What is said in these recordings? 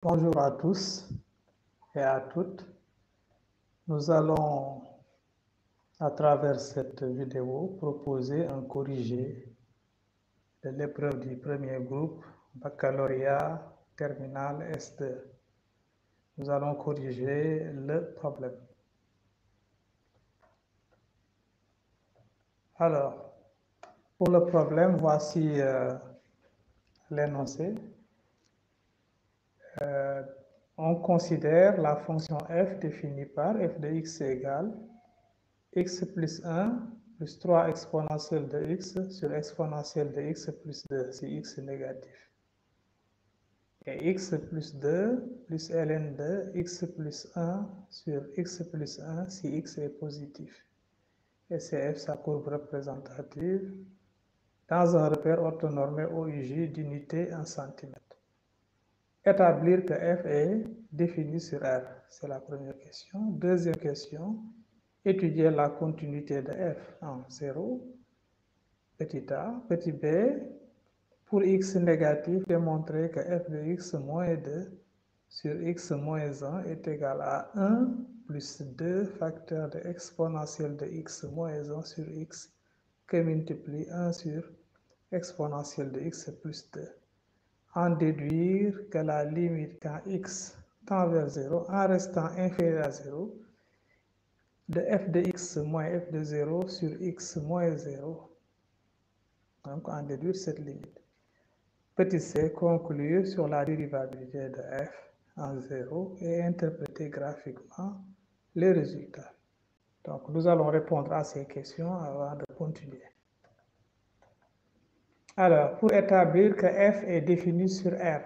Bonjour à tous et à toutes. Nous allons, à travers cette vidéo, proposer un corrigé de l'épreuve du premier groupe, baccalauréat terminal S2. Nous allons corriger le problème. Alors, pour le problème, voici l'énoncé. On considère la fonction f définie par f de x égale x plus 1 plus 3 exponentielle de x sur exponentielle de x plus 2 si x est négatif. Et x plus 2 plus ln de x plus 1 sur x plus 1 si x est positif. Et c'est f sa courbe représentative dans un repère orthonormé OUJ d'unité en centimètres. Établir que f est défini sur R, c'est la première question. Deuxième question, étudier la continuité de f en 0, petit a, petit b, pour x négatif, démontrer que f de x moins 2 sur x moins 1 est égal à 1 plus 2 facteur de exponentielle de x moins 1 sur x que multiplie 1 sur exponentielle de x plus 2. En déduire que la limite quand x tend vers 0 en restant inférieur à 0 de f de x moins f de 0 sur x moins 0. Donc, en déduire cette limite. Petit c, conclure sur la dérivabilité de f en 0 et interpréter graphiquement les résultats. Donc, nous allons répondre à ces questions avant de continuer. Alors, pour établir que f est défini sur R,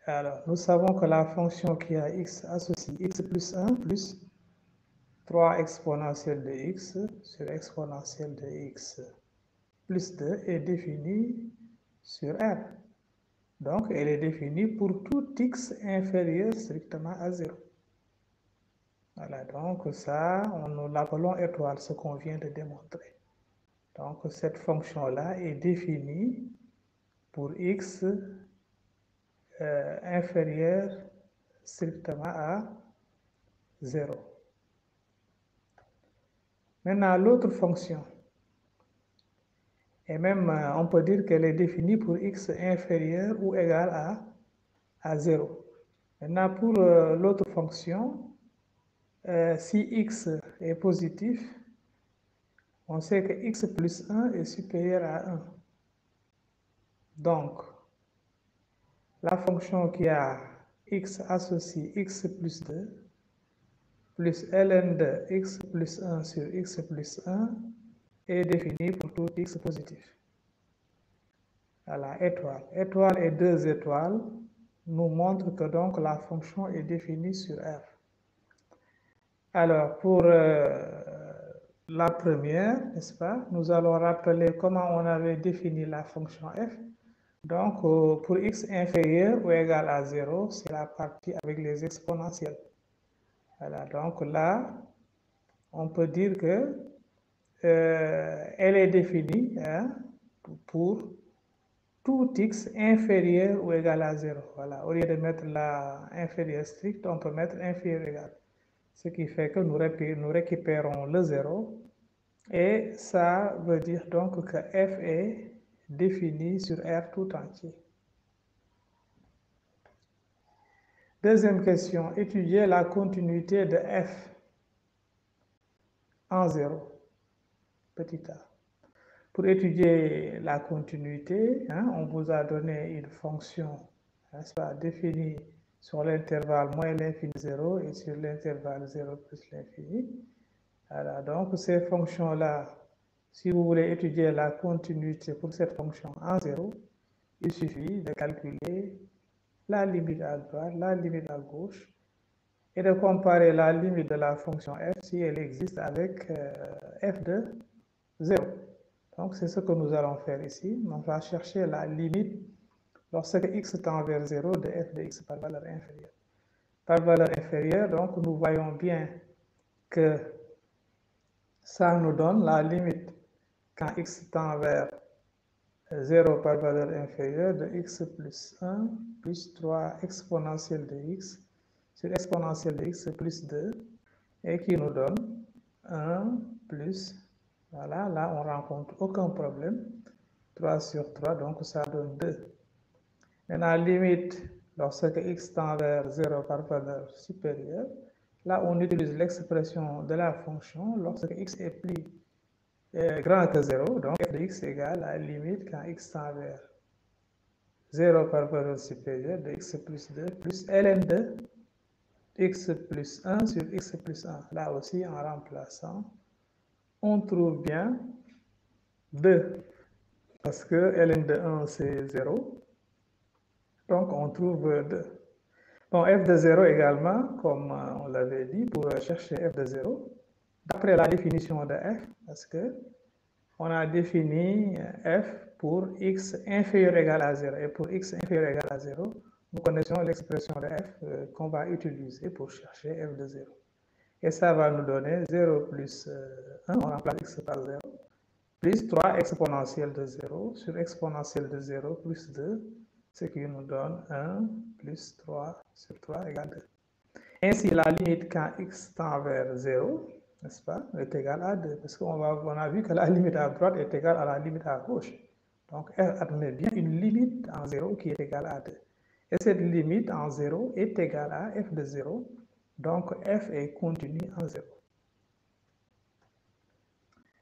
alors, nous savons que la fonction qui a x associe x plus 1 plus 3 exponentielle de x sur exponentielle de x plus 2 est définie sur R. Donc, elle est définie pour tout x inférieur strictement à 0. Voilà, donc ça, nous l'appelons étoile, ce qu'on vient de démontrer. Donc, cette fonction-là est définie pour x inférieur strictement à 0. Maintenant, l'autre fonction, et même on peut dire qu'elle est définie pour x inférieur ou égal à 0. Maintenant, pour l'autre fonction, si x est positif, on sait que x plus 1 est supérieur à 1. Donc, la fonction qui a x associe x plus 2 plus ln de x plus 1 sur x plus 1 est définie pour tout x positif. Voilà, étoile. Étoile et deux étoiles nous montrent que donc la fonction est définie sur R. Alors, pour la première, n'est-ce pas, nous allons rappeler comment on avait défini la fonction f. Donc, pour x inférieur ou égal à 0, c'est la partie avec les exponentielles. Voilà, donc là, on peut dire que elle est définie pour tout x inférieur ou égal à 0. Voilà, au lieu de mettre la inférieur stricte, on peut mettre inférieur égal. Ce qui fait que nous récupérons le 0. Et ça veut dire donc que f est défini sur R tout entier. Deuxième question, étudier la continuité de f en 0, petit a. Pour étudier la continuité, on vous a donné une fonction, n'est-ce pas, définie sur l'intervalle moins l'infini 0 et sur l'intervalle 0 plus l'infini. Voilà, donc ces fonctions-là, si vous voulez étudier la continuité pour cette fonction en 0, il suffit de calculer la limite à droite, la limite à gauche, et de comparer la limite de la fonction f si elle existe avec f de 0. Donc, c'est ce que nous allons faire ici. On va chercher la limite lorsque x tend vers 0 de f de x par valeur inférieure. Par valeur inférieure, donc, nous voyons bien que ça nous donne la limite quand x tend vers 0 par valeur inférieure de x plus 1 plus 3 exponentielle de x sur exponentielle de x plus 2 et qui nous donne 1 plus, voilà, là on rencontre aucun problème, 3 sur 3, donc ça donne 2. Maintenant, limite, lorsque x tend vers 0 par valeur supérieure, là on utilise l'expression de la fonction lorsque x est plus grand que 0, donc f de x égale à la limite quand x tend vers 0 par valeur supérieure de x plus 2 plus ln de x plus 1 sur x plus 1. Là aussi, en remplaçant, on trouve bien 2, parce que ln de 1 c'est 0, donc on trouve 2. Bon, f de 0 également, comme on l'avait dit, pour chercher f de 0, d'après la définition de f, parce que on a défini f pour x inférieur ou égal à 0. Et pour x inférieur ou égal à 0, nous connaissons l'expression de f qu'on va utiliser pour chercher f de 0. Et ça va nous donner 0 plus 1, on remplace x par 0, plus 3 exponentielle de 0 sur exponentielle de 0 plus 2, ce qui nous donne 1 plus 3 sur 3 égale 2. Ainsi, la limite quand x tend vers 0, n'est-ce pas, est égale à 2, parce qu'on a vu que la limite à droite est égale à la limite à gauche. Donc, f admet bien une limite en 0 qui est égale à 2. Et cette limite en 0 est égale à f de 0, donc f est continu en 0.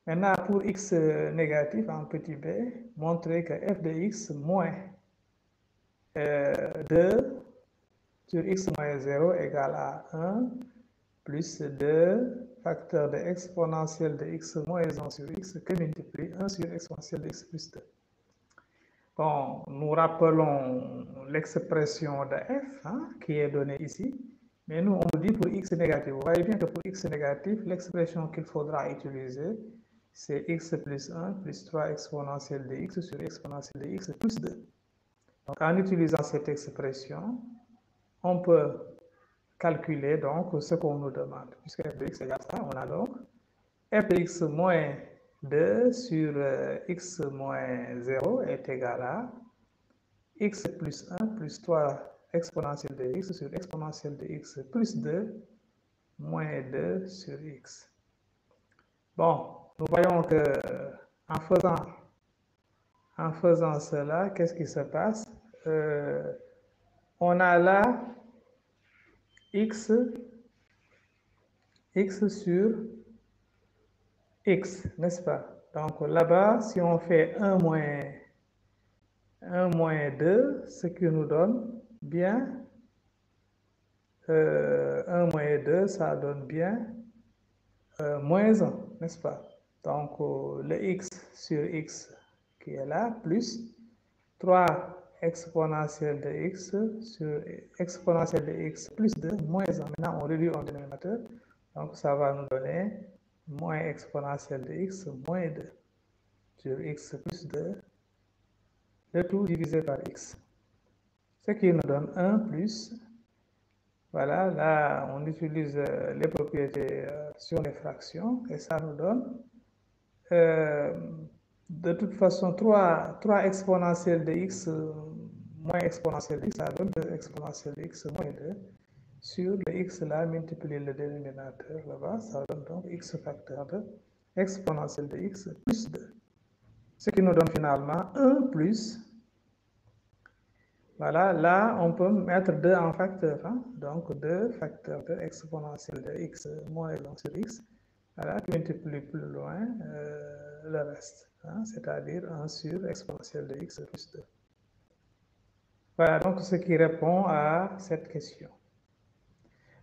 Maintenant, pour x négatif en petit b, montrer que f de x moins 2 sur x moins 0 égale à 1 plus 2 facteur de exponentielle de x moins 1 sur x que multiplie 1 sur exponentielle de x plus 2. Bon, nous rappelons l'expression de f qui est donnée ici, mais nous on nous dit pour x négatif. Vous voyez bien que pour x négatif, l'expression qu'il faudra utiliser, c'est x plus 1 plus 3 exponentielle de x sur exponentielle de x plus 2. Donc en utilisant cette expression, on peut calculer donc ce qu'on nous demande. Puisque f de x égale ça, on a donc f de x moins 2 sur x moins 0 est égal à x plus 1 plus 3 exponentielle de x sur exponentielle de x plus 2 moins 2 sur x. Bon, nous voyons que en faisant cela, qu'est-ce qui se passe? On a là x sur x, n'est-ce pas? Donc là-bas, si on fait 1 moins 2, ce qui nous donne bien 1 moins 2, ça donne bien moins 1, n'est-ce pas? Donc le x sur x qui est là, plus 3 exponentielle de x sur exponentielle de x plus 2 moins 1. Maintenant, on réduit en dénominateur. Donc, ça va nous donner moins exponentielle de x moins 2 sur x plus 2, le tout divisé par x. Ce qui nous donne 1 plus, voilà, là, on utilise les propriétés sur les fractions et ça nous donne de toute façon 3 exponentielles de x moins exponentielle de x, ça donne 2 exponentielle de x moins 2 sur le x là, multiplier le dénominateur là-bas, ça donne donc x facteur de exponentielle de x plus 2. Ce qui nous donne finalement 1 plus, voilà, là on peut mettre 2 en facteur, donc 2 facteurs de exponentielle de x moins 1 sur x, voilà, tu multiplies plus loin le reste, c'est-à-dire 1 sur exponentielle de x plus 2. Voilà donc ce qui répond à cette question.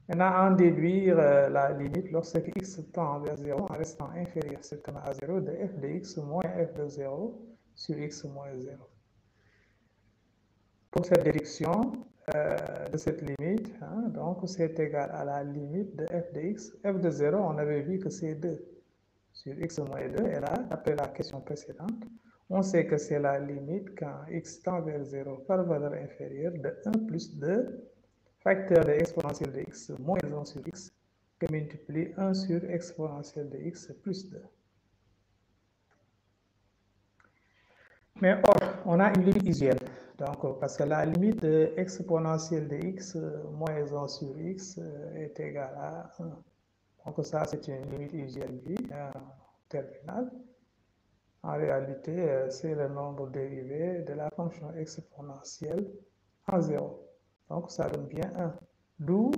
Maintenant, en déduire la limite lorsque x tend vers 0 en restant inférieur strictement à 0 de f de x moins f de 0 sur x moins 0. Pour cette déduction de cette limite, donc c'est égal à la limite de f de x. F de 0, on avait vu que c'est 2 sur x moins 2. Et là, après la question précédente, on sait que c'est la limite quand x tend vers 0 par valeur inférieure de 1 plus 2 facteur de exponentielle de x moins 1 sur x que multiplie 1 sur exponentielle de x plus 2. Mais or, on a une limite usuelle. Donc, parce que la limite de exponentielle de x moins 1 sur x est égale à 1. Donc, ça, c'est une limite usuelle terminale. En réalité, c'est le nombre dérivé de la fonction exponentielle en 0. Donc, ça donne bien 1. D'où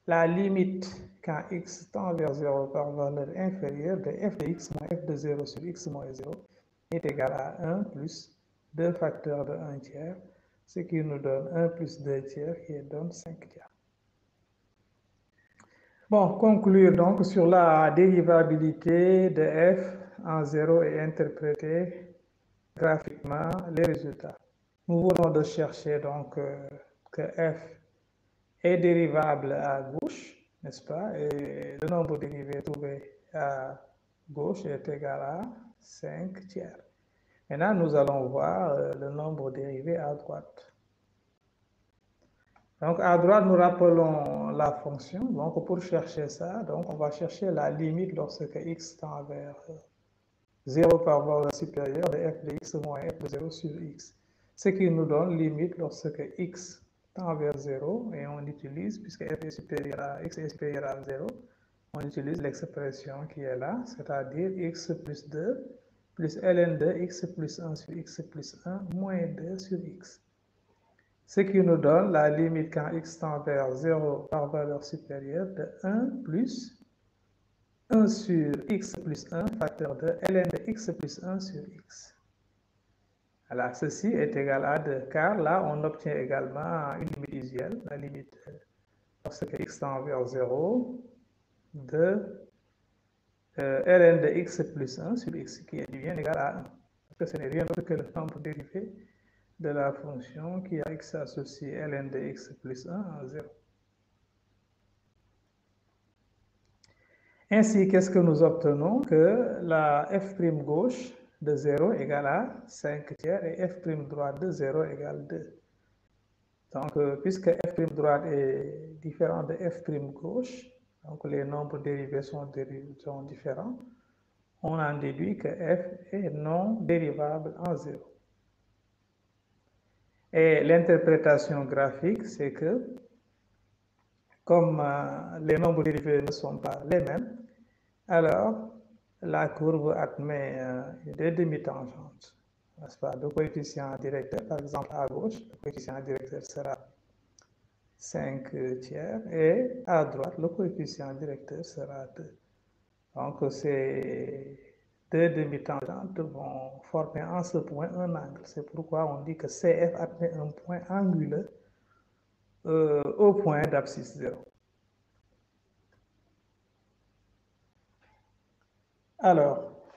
la limite quand x tend vers 0 par valeur inférieure de f de x moins f de 0 sur x moins 0 est égale à 1 plus 2 facteurs de 1 tiers, ce qui nous donne 1 plus 2 tiers qui donne 5 tiers. Bon, conclure donc sur la dérivabilité de f en 0 et interpréter graphiquement les résultats. Nous venons de chercher donc que f est dérivable à gauche, n'est-ce pas? Et le nombre dérivé trouvé à gauche est égal à 5 tiers. Maintenant, nous allons voir le nombre dérivé à droite. Donc, à droite, nous rappelons la fonction. Donc, pour chercher ça, donc, on va chercher la limite lorsque x tend vers 0 par valeur supérieure de f de x moins f de 0 sur x. Ce qui nous donne limite lorsque x tend vers 0 et on utilise, puisque f est supérieur à x est supérieur à 0, on utilise l'expression qui est là, c'est-à-dire x plus 2 plus ln de x plus 1 sur x plus 1 moins 2 sur x. Ce qui nous donne la limite quand x tend vers 0 par valeur supérieure de 1 plus 1 sur x plus 1 facteur de ln de x plus 1 sur x. Alors, ceci est égal à 2, car là, on obtient également une limite usuelle, la limite lorsque x tend vers 0 de ln de x plus 1 sur x, qui est bien égal à 1. Parce que ce n'est rien d'autre que le nombre dérivé de la fonction qui a x associé ln de x plus 1 à 0. Ainsi, qu'est-ce que nous obtenons? Que la f' gauche de 0 égale à 5 tiers et f' droite de 0 égale 2. Donc, puisque f' droite est différent de f' gauche, donc les nombres dérivés sont différents, on en déduit que f est non dérivable en 0. Et l'interprétation graphique, c'est que, comme les nombres dérivés ne sont pas les mêmes, alors la courbe admet des demi-tangentes, n'est-ce pas? Le coefficient directeur, par exemple à gauche, le coefficient directeur sera 5 tiers et à droite, le coefficient directeur sera 2. Donc, ces deux demi-tangentes vont former en ce point un angle. C'est pourquoi on dit que CF admet un point anguleux au point d'abscisse 0. Alors,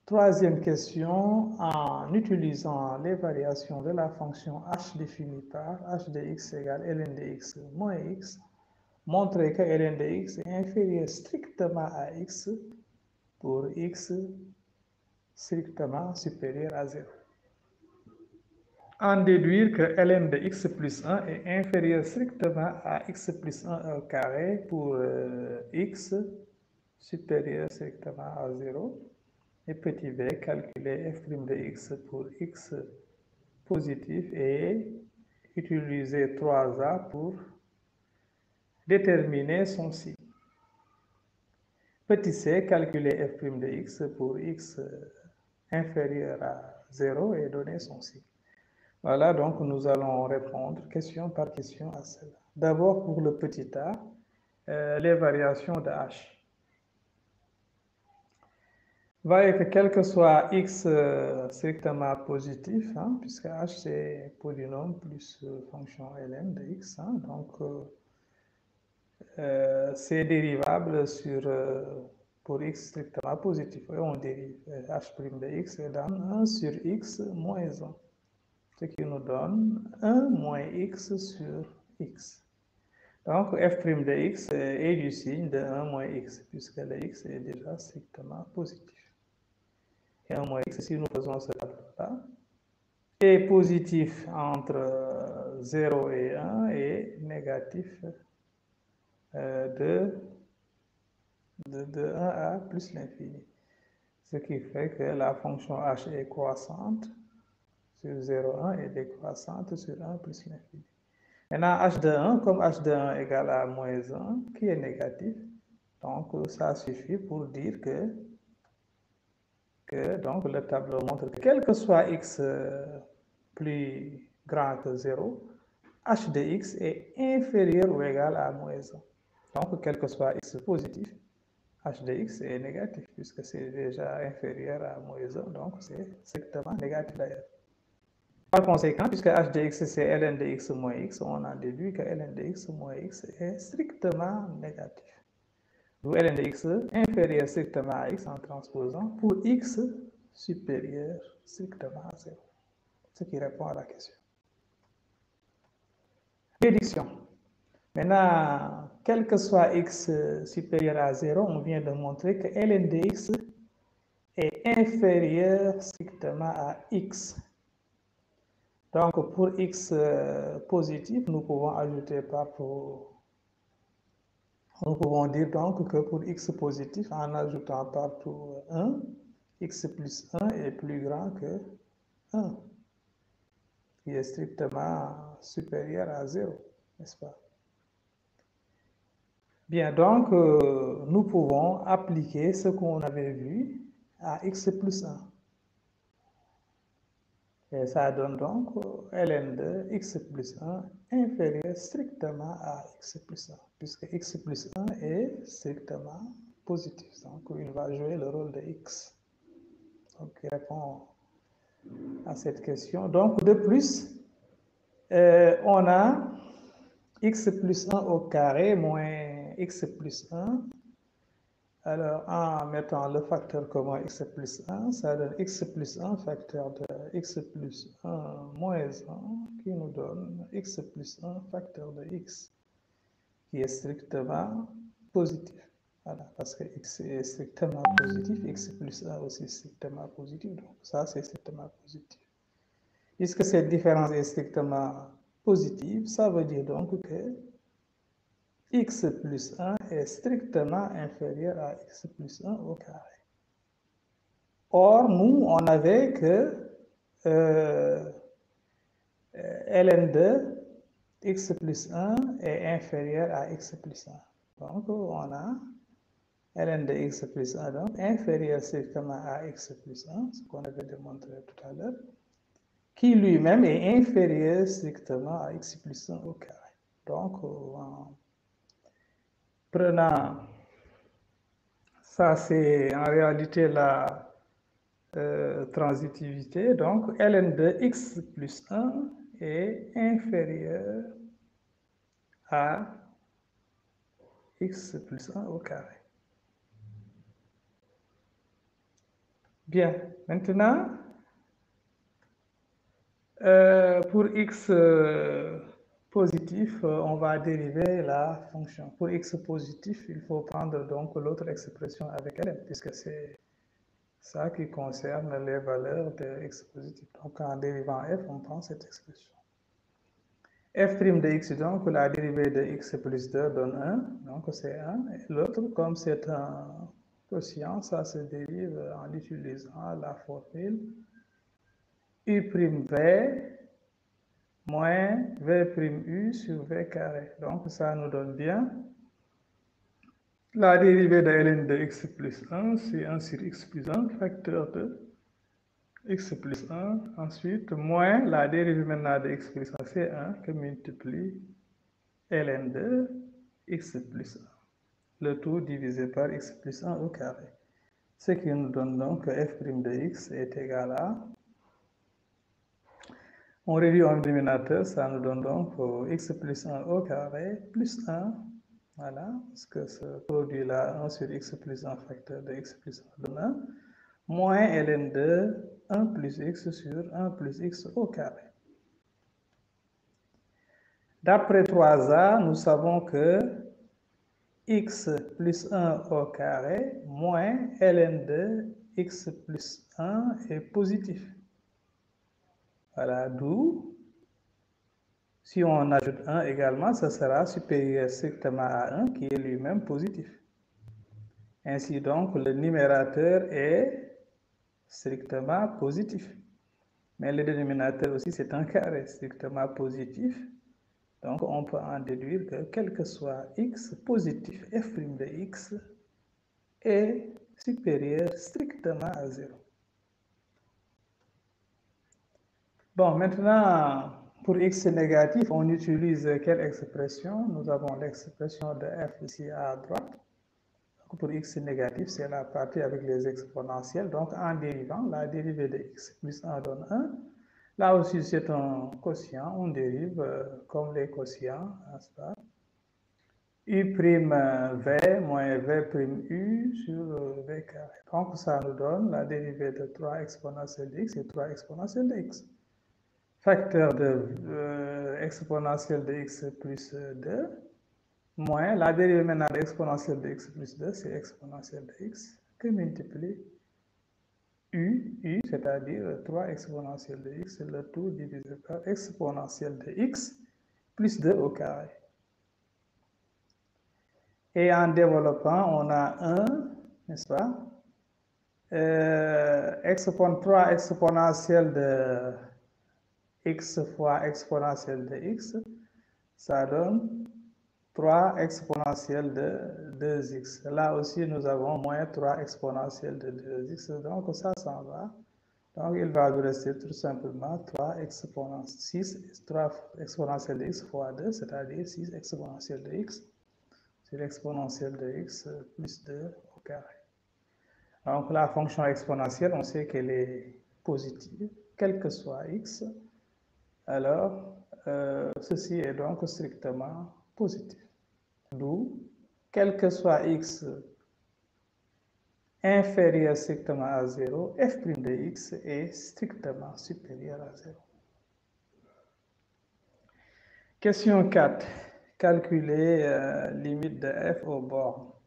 troisième question, en utilisant les variations de la fonction h définie par h de x égale ln de x moins x, montrer que ln de x est inférieur strictement à x pour x strictement supérieur à 0. En déduire que ln de x plus 1 est inférieur strictement à x plus 1 au carré pour x supérieur strictement à 0. Et petit b, calculer f' de x pour x positif et utiliser 3a pour déterminer son signe. Petit c, calculer f' de x pour x inférieur à 0 et donner son signe. Voilà, donc nous allons répondre question par question à cela. D'abord, pour le petit a, les variations de h. Voyez que quel que soit x strictement positif, hein, puisque h c'est polynôme plus fonction ln de x, hein, donc c'est dérivable sur, pour x strictement positif. Et on dérive h' de x et donne 1 sur x moins 1. Ce qui nous donne 1 moins x sur x. Donc, f' de x est du signe de 1 moins x, puisque le x est déjà strictement positif. Et 1 moins x, si nous faisons ce tableau-là, est positif entre 0 et 1 et négatif de 1 à plus l'infini. Ce qui fait que la fonction h est croissante sur 0,1 et décroissante sur 1 plus l'infini. Maintenant, h de 1, comme h de 1 égale à moins 1, qui est négatif, donc ça suffit pour dire que donc, le tableau montre que quel que soit x plus grand que 0, h de x est inférieur ou égal à moins 1. Donc, quel que soit x positif, h de x est négatif, puisque c'est déjà inférieur à moins 1, donc c'est strictement négatif d'ailleurs. Par conséquent, puisque h de x c'est ln de x moins x, on a déduit que ln de x moins x est strictement négatif. D'où ln de x inférieur strictement à x en transposant pour x supérieur strictement à 0. Ce qui répond à la question. Déduction. Maintenant, quel que soit x supérieur à 0, on vient de montrer que ln de x est inférieur strictement à x. Donc, pour x positif, nous pouvons ajouter nous pouvons dire donc que pour x positif, en ajoutant partout 1, x plus 1 est plus grand que 1, qui est strictement supérieur à 0, n'est-ce pas? Bien, donc, nous pouvons appliquer ce qu'on avait vu à x plus 1. Et ça donne donc ln de x plus 1 inférieur strictement à x plus 1, puisque x plus 1 est strictement positif. Donc, il va jouer le rôle de x. Donc, il répond à cette question. Donc, de plus, on a x plus 1 au carré moins x plus 1. Alors, en mettant le facteur commun x plus 1, ça donne x plus 1 facteur de x plus 1 moins 1, qui nous donne x plus 1 facteur de x, qui est strictement positif. Voilà, parce que x est strictement positif, x plus 1 aussi strictement positif, donc ça c'est strictement positif. Puisque cette différence est strictement positive, ça veut dire donc que x plus 1 est strictement inférieur à x plus 1 au carré. Or, nous, on avait que ln de x plus 1 est inférieur à x plus 1. Donc, on a ln de x plus 1 donc inférieur strictement à x plus 1, ce qu'on avait démontré tout à l'heure, qui lui-même est inférieur strictement à x plus 1 au carré. Donc, en prenant ça, c'est en réalité la transitivité. Donc, ln de x plus 1 est inférieur à x plus 1 au carré. Bien, maintenant, pour x positif, on va dériver la fonction. Pour x positif, il faut prendre donc l'autre expression avec ln, puisque c'est ça qui concerne les valeurs de x positif. Donc, en dérivant f, on prend cette expression. F' de x, donc la dérivée de x plus 2 donne 1, donc c'est 1. Et l'autre, comme c'est un quotient, ça se dérive en utilisant la formule u'v moins v'u sur v carré. Donc ça nous donne bien la dérivée de ln de x plus 1, c'est 1 sur x plus 1, facteur de x plus 1, ensuite moins la dérivée maintenant de x plus 1, c'est 1 que multiplie ln de x plus 1, le tout divisé par x plus 1 au carré. Ce qui nous donne donc que f' de x est égal à, on réduit en dénominateur, ça nous donne donc x plus 1 au carré plus 1, voilà, parce que ce produit-là, 1 sur x plus 1 facteur de x plus 1 donne 1, moins ln de 1 plus x sur 1 plus x au carré. D'après 3a, nous savons que x plus 1 au carré moins ln de x plus 1 est positif. Voilà, d'où, si on ajoute 1 également, ça sera supérieur strictement à 1 qui est lui-même positif. Ainsi donc, le numérateur est strictement positif. Mais le dénominateur aussi, c'est un carré strictement positif. Donc, on peut en déduire que quel que soit x positif, f' de x est supérieur strictement à 0. Bon, maintenant, pour x négatif, on utilise quelle expression? Nous avons l'expression de f ici à droite. Donc, pour x négatif, c'est la partie avec les exponentielles. Donc, en dérivant, la dérivée de x plus 1 donne 1. Là aussi, c'est un quotient. On dérive comme les quotients, n'est-ce pas? U' V moins V' sur V carré. Donc, ça nous donne la dérivée de 3 exponentielle de x et 3 exponentielle de x. Facteur de exponentielle de x plus 2 moins la dérivée maintenant de exponentielle de x plus 2, c'est exponentielle de x que multiplie u, c'est-à-dire 3 exponentielle de x, le tout divisé par exponentielle de x plus 2 au carré. Et en développant, on a 1, n'est-ce pas? 3 exponentielle de x fois exponentielle de x, ça donne 3 exponentielle de 2x. Là aussi, nous avons moins 3 exponentielle de 2x. Donc, ça s'en va. Donc, il va nous rester tout simplement 3 exponentielle de x fois 2, c'est-à-dire 6 exponentielle de x sur l'exponentielle de x plus 2 au carré. Donc, la fonction exponentielle, on sait qu'elle est positive, quel que soit x. Alors, ceci est donc strictement positif. D'où, quel que soit x inférieur strictement à 0, f' de x est strictement supérieur à 0. Question 4. Calculer limite de f au bord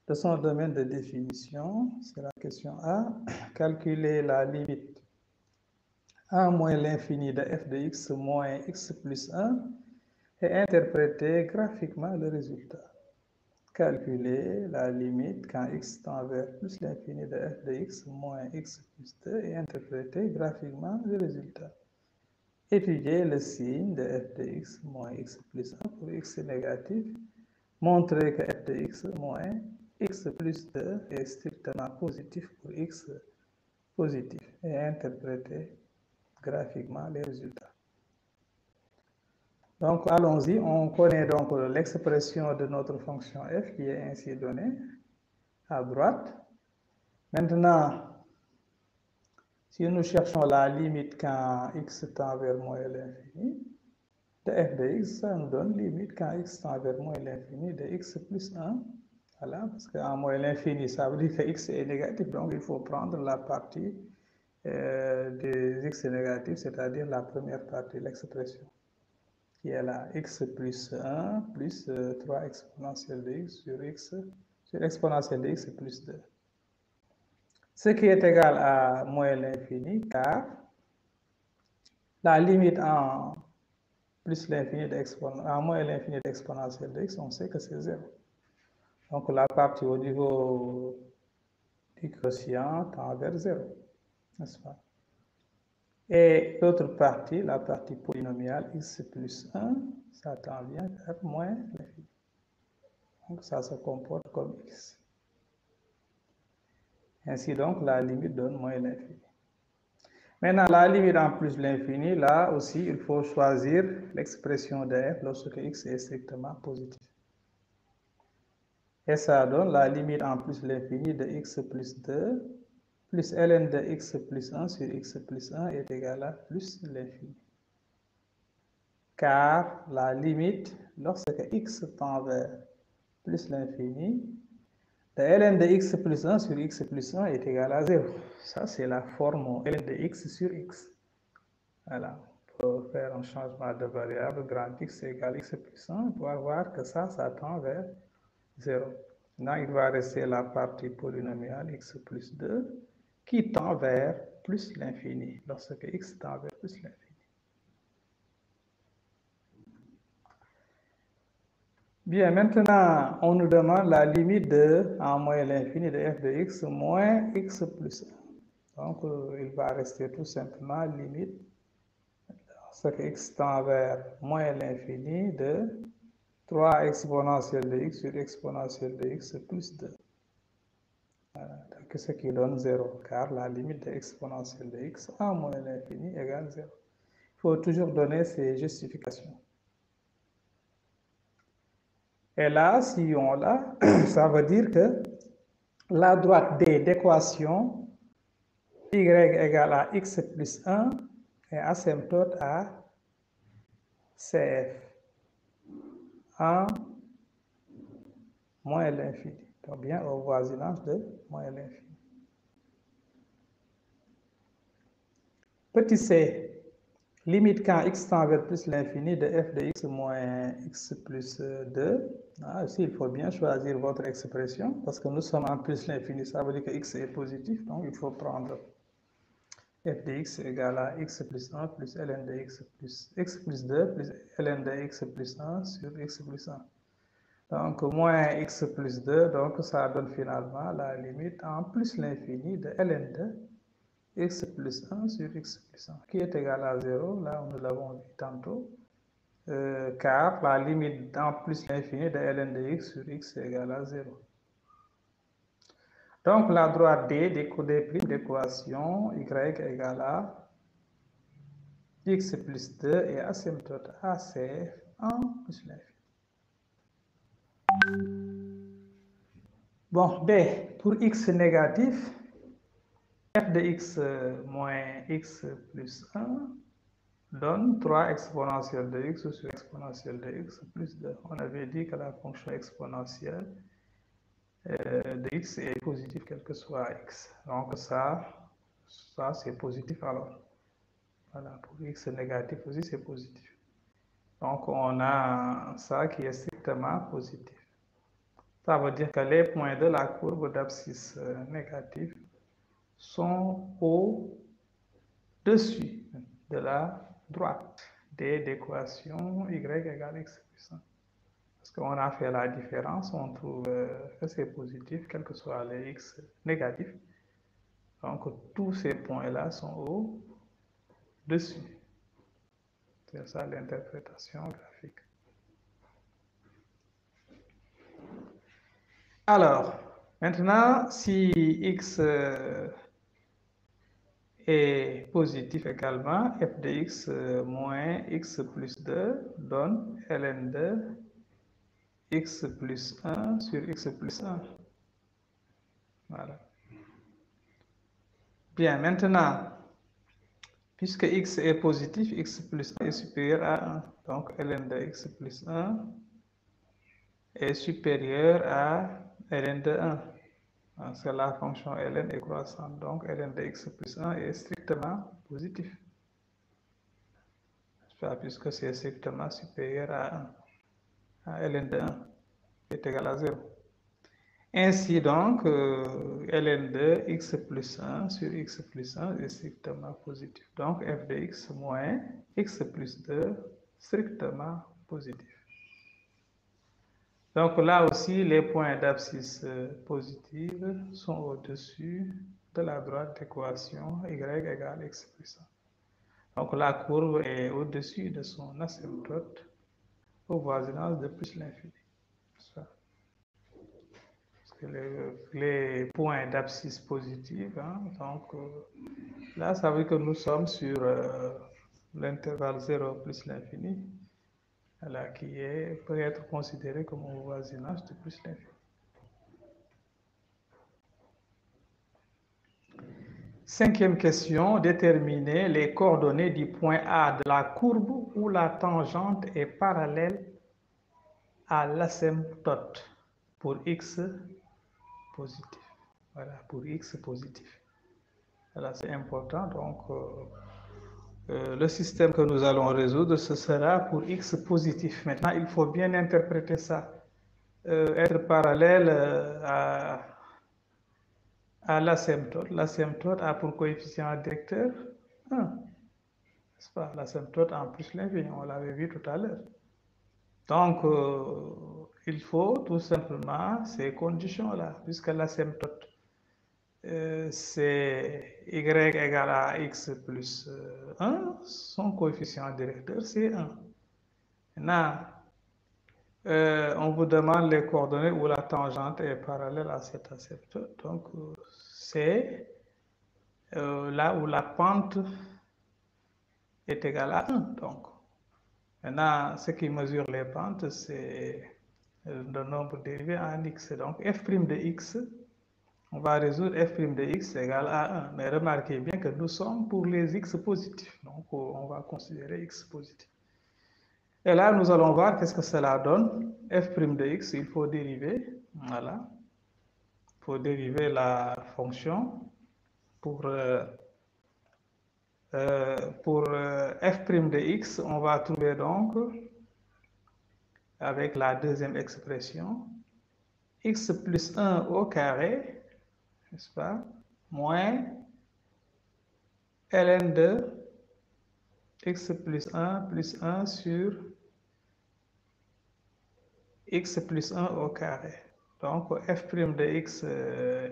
de son domaine de définition. C'est la question A. Calculer la limite a moins l'infini de f de x moins x plus 1 et interpréter graphiquement le résultat. Calculer la limite quand x tend vers plus l'infini de f de x moins x plus 2 et interpréter graphiquement le résultat. Étudier le signe de f de x moins x plus 1 pour x négatif. Montrer que f de x moins x plus 2 est strictement positif pour x positif et interpréter graphiquement les résultats. Donc, allons-y. On connaît donc l'expression de notre fonction f qui est ainsi donnée à droite. Maintenant, si nous cherchons la limite quand x tend vers moins l'infini, de f de x, ça nous donne limite quand x tend vers moins l'infini de x plus 1. Voilà, parce qu'en moins l'infini, ça veut dire que x est négatif, donc il faut prendre la partie des x négatifs, c'est-à-dire la première partie de l'expression, qui est là, x plus 1 plus 3 exponentielle de x sur exponentielle de x plus 2. Ce qui est égal à moins l'infini, car la limite en plus l'infini en moins l'infini d'exponentielle de x, on sait que c'est 0. Donc la partie au niveau du quotient tend vers 0, n'est-ce pas? Et l'autre partie, la partie polynomiale x plus 1, ça tend bien vers moins l'infini. Donc ça se comporte comme x. Ainsi donc, la limite donne moins l'infini. Maintenant, la limite en plus l'infini, là aussi, il faut choisir l'expression de f lorsque x est strictement positif. Et ça donne la limite en plus l'infini de x plus 2 plus ln de x plus 1 sur x plus 1 est égal à plus l'infini. Car la limite, lorsque x tend vers plus l'infini, de ln de x plus 1 sur x plus 1 est égal à 0. Ça, c'est la forme ln de x sur x. Voilà. Pour faire un changement de variable, grand x égale x plus 1, on va voir que ça tend vers 0. Maintenant, il va rester la partie polynomiale x plus 2 qui tend vers plus l'infini, lorsque x tend vers plus l'infini. Bien, maintenant, on nous demande la limite de en moins l'infini de f de x moins x plus 1. Donc, il va rester tout simplement limite, ce que x tend vers moins l'infini de 3 exponentielle de x sur exponentielle de x plus 2. Voilà, donc ce qui donne 0, car la limite de exponentielle de x en moins l'infini égale 0. Il faut toujours donner ces justifications. Et là, si on l'a, ça veut dire que la droite D d'équation y égale à x plus 1 est asymptote à CF en moins l'infini, donc bien au voisinage de moins l'infini. Petit c, limite quand x tend vers plus l'infini de f de x moins x plus 2. Ah, ici, il faut bien choisir votre expression parce que nous sommes en plus l'infini, ça veut dire que x est positif, donc il faut prendre f de x égale à x plus 1 plus ln de x plus 2 plus ln de x plus 1 sur x plus 1. Donc, moins x plus 2, donc ça donne finalement la limite en plus l'infini de ln de x plus 1 sur x plus 1, qui est égal à 0, là nous l'avons vu tantôt, car la limite en plus l'infini de ln de x sur x est égale à 0. Donc, la droite D des primes d'équation y égale à x plus 2 et asymptote à CF en plus l'infini. Bon, B, pour x négatif, f de x moins x plus 1 donne 3 exponentielle de x sur exponentielle de x plus 2. On avait dit que la fonction exponentielle de x est positive quel que soit x. Donc ça c'est positif alors. Voilà, pour x négatif aussi c'est positif. Donc on a ça qui est strictement positif. Ça veut dire que les points de la courbe d'abscisse négative sont au-dessus de la droite D d'équation y égale x plus 1. Parce qu'on a fait la différence, on trouve que c'est positif, quel que soit les x négatifs. Donc tous ces points-là sont au-dessus. C'est ça l'interprétation graphique. Alors, maintenant, si x est positif également, f de x moins x plus 2 donne ln de x plus 1 sur x plus 1. Voilà. Bien, maintenant, puisque x est positif, x plus 1 est supérieur à 1. Donc, ln de x plus 1 est supérieur à ln de 1. Parce que la fonction ln est croissante. Donc, ln de x plus 1 est strictement positif. Puisque c'est strictement supérieur à 1. À ln de 1 est égal à 0. Ainsi donc, ln de x plus 1 sur x plus 1 est strictement positif. Donc, f de x moins x plus 2 strictement positif. Donc là aussi, les points d'abscisse positive sont au-dessus de la droite d'équation y égale x plus 1. Donc la courbe est au-dessus de son asymptote au voisinage de plus l'infini. Les points d'abscisse positive, hein, donc là, ça veut dire que nous sommes sur l'intervalle 0 plus l'infini, qui peut être considéré comme un voisinage de plus l'infini. Cinquième question, déterminer les coordonnées du point A de la courbe où la tangente est parallèle à l'asymptote pour x positif. Voilà, pour x positif. Voilà, c'est important. Donc, le système que nous allons résoudre, ce sera pour x positif. Maintenant, il faut bien interpréter ça. Être parallèle à l'asymptote. L'asymptote a pour coefficient directeur 1. N'est-ce pas? L'asymptote en plus l'infini, on l'avait vu tout à l'heure. Donc, il faut tout simplement ces conditions-là, puisque l'asymptote c'est y égale à x plus 1, son coefficient directeur, c'est 1. Maintenant, on vous demande les coordonnées où la tangente est parallèle à cet asymptote. Donc, c'est là où la pente est égale à 1. Donc, maintenant, ce qui mesure les pentes, c'est le nombre dérivé en x. Donc, f' de x, on va résoudre f' de x égale à 1. Mais remarquez bien que nous sommes pour les x positifs. Donc, on va considérer x positif. Et là, nous allons voir qu'est-ce que cela donne. F' de x, il faut dériver. Voilà. Il faut dériver la fonction pour f' de x, on va trouver donc, avec la deuxième expression, x plus 1 au carré, n'est-ce pas, moins ln de x plus 1 sur x plus 1 au carré. Donc, f' de x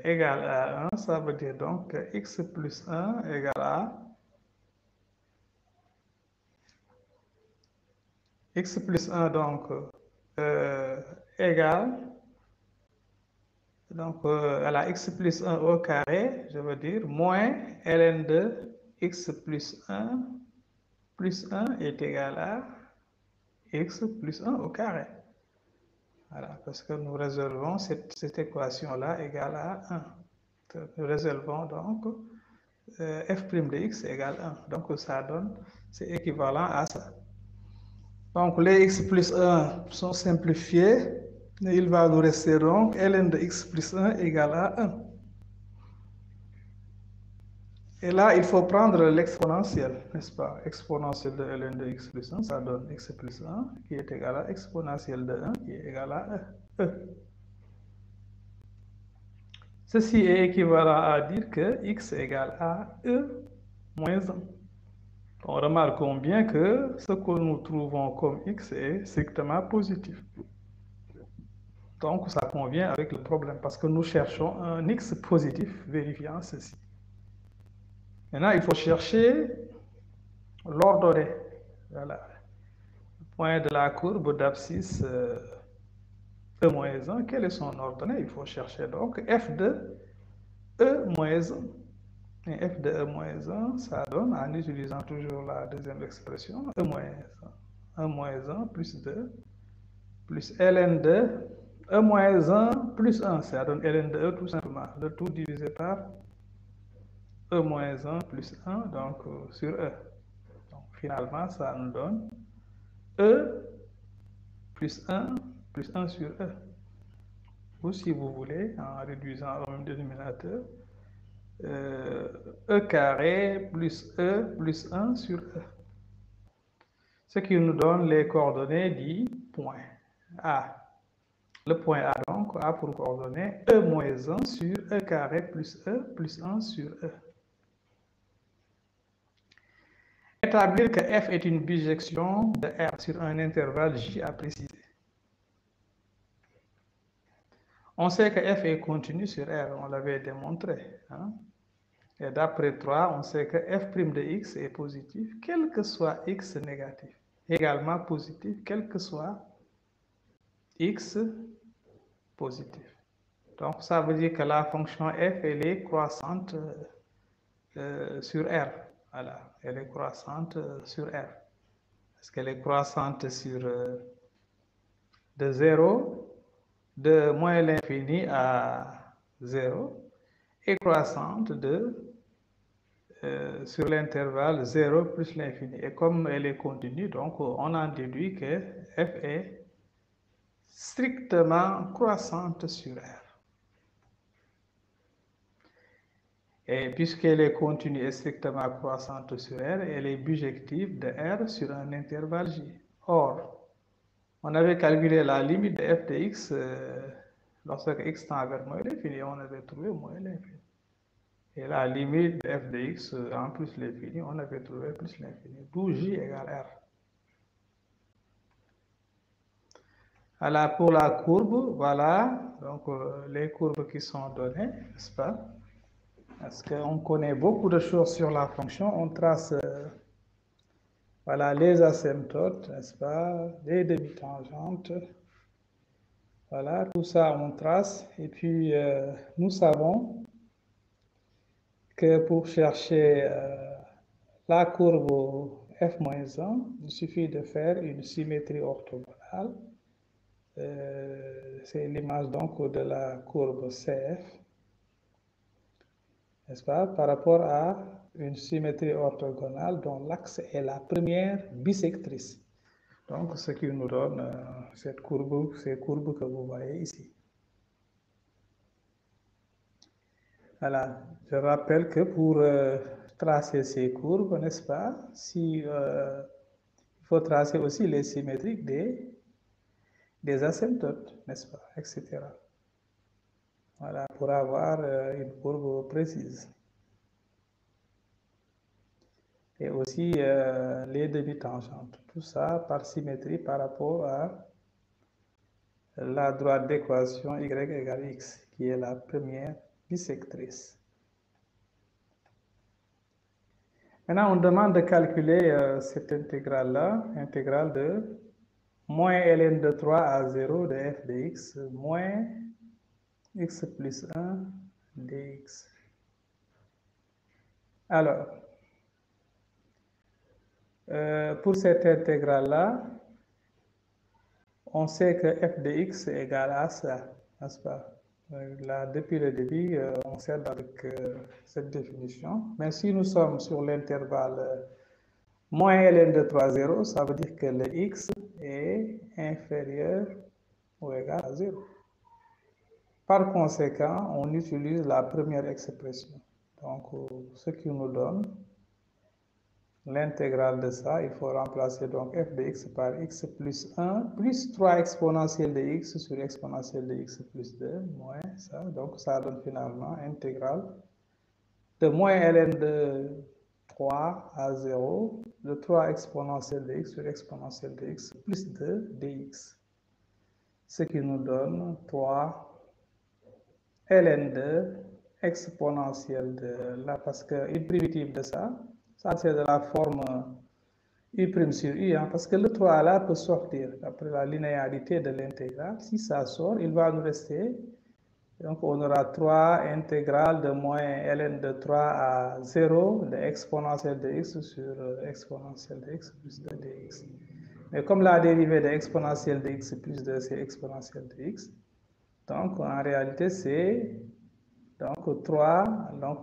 égale à 1, ça veut dire donc que x plus 1 égale à x plus 1 donc égale donc à la x plus 1 au carré, je veux dire, moins ln de x plus 1 est égal à x plus 1 au carré. Voilà, parce que nous résolvons cette équation-là égale à 1. Nous résolvons donc f' de x égale 1. Donc ça donne, c'est équivalent à ça. Donc les x plus 1 sont simplifiés. Et il va nous rester donc ln de x plus 1 égale à 1. Et là, il faut prendre l'exponentielle, n'est-ce pas? Exponentielle de ln de x plus 1, ça donne x plus 1 qui est égal à exponentielle de 1 qui est égal à e. Ceci est équivalent à dire que x égale à e moins 1. On remarque bien que ce que nous trouvons comme x est strictement positif. Donc, ça convient avec le problème parce que nous cherchons un x positif vérifiant ceci. Maintenant, il faut chercher l'ordonnée. Voilà. Le point de la courbe d'abscisse e moins 1, quelle est son ordonnée? Il faut chercher donc f de e moins 1. Et f de e moins 1, ça donne, en utilisant toujours la deuxième expression, e moins 1. 1 moins 1 plus 2 plus ln de e moins 1 plus 1, ça donne ln de e tout simplement. Le tout divisé par e moins 1 plus 1, donc sur e. Donc finalement, ça nous donne e plus 1 sur e. Ou si vous voulez, en réduisant au même dénominateur, e carré plus e plus 1 sur e. Ce qui nous donne les coordonnées du point A. Le point A donc a pour coordonnées e moins 1 sur e carré plus 1 sur e. Établir que f est une bijection de R sur un intervalle J à préciser. On sait que f est continu sur R, on l'avait démontré. Hein? Et d'après 3, on sait que f' de x est positif, quel que soit x négatif. Également positif, quel que soit x positif. Donc, ça veut dire que la fonction f, elle est croissante sur R. Voilà, elle est croissante sur R. Est-ce qu'elle est croissante sur de 0, de moins l'infini à 0, et croissante sur l'intervalle 0 plus l'infini. Et comme elle est continue, donc on en déduit que f est strictement croissante sur R. Et puisqu'elle est continue et strictement croissante sur R, elle est bijective de R sur un intervalle J. Or, on avait calculé la limite de f de x lorsque x tend vers moins l'infini, on avait trouvé moins l'infini. Et la limite de f de x en plus l'infini, on avait trouvé plus l'infini, d'où J égale R. Alors, pour la courbe, voilà, donc les courbes qui sont données, n'est-ce pas? Parce qu'on connaît beaucoup de choses sur la fonction. On trace voilà, les asymptotes, n'est-ce pas, les demi-tangentes. Voilà, tout ça on trace. Et puis, nous savons que pour chercher la courbe f-1, il suffit de faire une symétrie orthogonale. C'est l'image donc de la courbe CF, n'est-ce pas, par rapport à une symétrie orthogonale dont l'axe est la première bisectrice. Donc, ce qui nous donne ces courbes que vous voyez ici. Voilà, je rappelle que pour tracer ces courbes, n'est-ce pas, il faut tracer aussi les symétriques des asymptotes, n'est-ce pas, etc. Voilà, pour avoir une courbe précise. Et aussi les demi-tangentes. Tout ça par symétrie par rapport à la droite d'équation y égale x, qui est la première bisectrice. Maintenant, on demande de calculer cette intégrale-là, intégrale de moins ln de 3 à 0 de f de x moins x plus 1 dx. Alors, pour cette intégrale-là, on sait que f de x est égal à ça, n'est-ce pas? Là, depuis le début, on sait avec cette définition. Mais si nous sommes sur l'intervalle moins ln de 3, 0, ça veut dire que le x est inférieur ou égal à 0. Par conséquent, on utilise la première expression. Donc, ce qui nous donne l'intégrale de ça, il faut remplacer donc f de x par x plus 1 plus 3 exponentielle de x sur exponentielle de x plus 2 moins ça. Donc, ça donne finalement intégrale de moins ln de 3 à 0 de 3 exponentielle de x sur exponentielle de x plus 2 dx. Ce qui nous donne 3 ln de exponentielle de là, parce qu'une primitive de ça c'est de la forme u' sur u, hein, parce que le 3 là peut sortir après la linéarité de l'intégrale. Si ça sort, il va nous rester, donc on aura 3 intégrale de moins ln de 3 à 0 de exponentielle de x sur exponentielle de x plus 2 dx. Mais comme la dérivée de exponentielle de x plus 2 c'est exponentielle de x, donc en réalité c'est donc 3, donc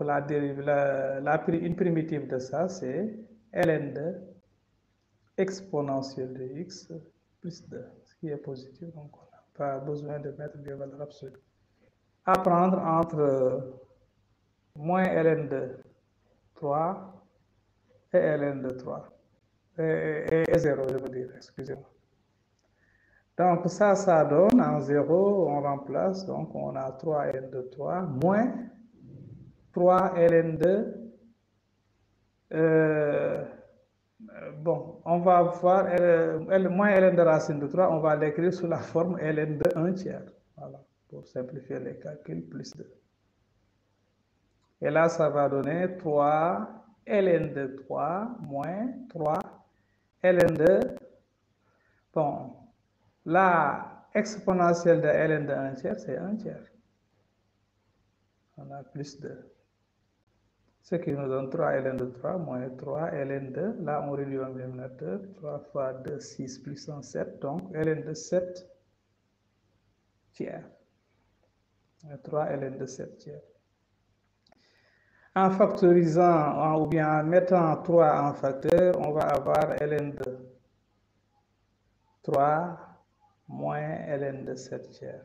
une primitive de ça, c'est ln de exponentielle de x plus 2, ce qui est positif, donc on n'a pas besoin de mettre des valeurs absolues. À prendre entre moins ln de 3 et ln de 3, et 0, je veux dire, excusez-moi. Donc ça donne en 0, on remplace, donc on a 3 ln de 3 moins 3 ln de bon, on va voir moins ln de racine de 3, on va l'écrire sous la forme ln de 1 tiers. Voilà, pour simplifier les calculs, plus 2. Et là, ça va donner 3 ln de 3 moins 3 ln de... Bon, la exponentielle de ln de 1 tiers, c'est 1 tiers. On a plus 2. Ce qui nous donne 3 ln de 3 moins 3 ln de, là on réduit en dénominateur, 3 fois 2, 6 plus 1, 7, donc ln de 7 tiers. 3 ln de 7 tiers. En factorisant ou bien en mettant 3 en facteur, on va avoir ln de 3 moins ln de 7 tiers.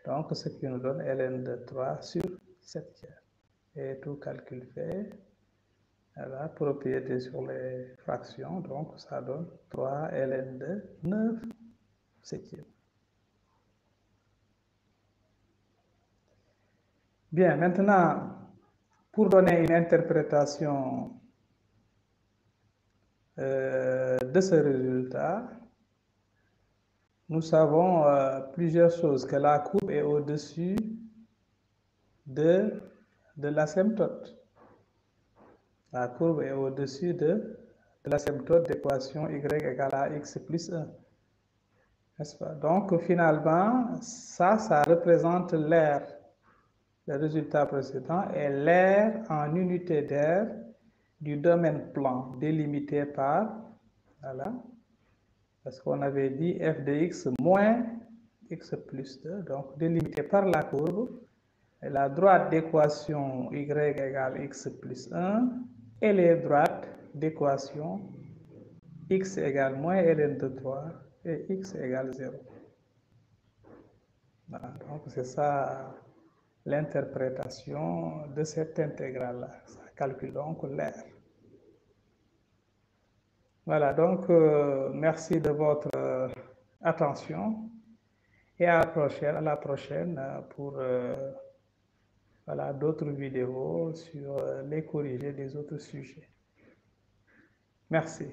Donc ce qui nous donne ln de 3 sur 7 tiers. Et tout calcul fait. La propriété sur les fractions, donc ça donne 3 ln de 9 septième. Bien, maintenant, pour donner une interprétation de ce résultat, nous savons plusieurs choses, que la courbe est au-dessus de de l'asymptote. La courbe est au-dessus de l'asymptote d'équation y égale à x plus 1. N'est-ce pas? Donc, finalement, ça représente l'aire. Le résultat précédent est l'aire en unité d'aire du domaine plan délimité par, voilà, parce qu'on avait dit f de x moins x plus 2, donc délimité par la courbe, et la droite d'équation y égale x plus 1, et les droites d'équation x égale moins ln de 3 et x égale 0. Voilà, donc c'est ça l'interprétation de cette intégrale-là. Ça calcule donc l'aire. Voilà, donc merci de votre attention et à la prochaine pour voilà, d'autres vidéos sur les corrigés des autres sujets. Merci.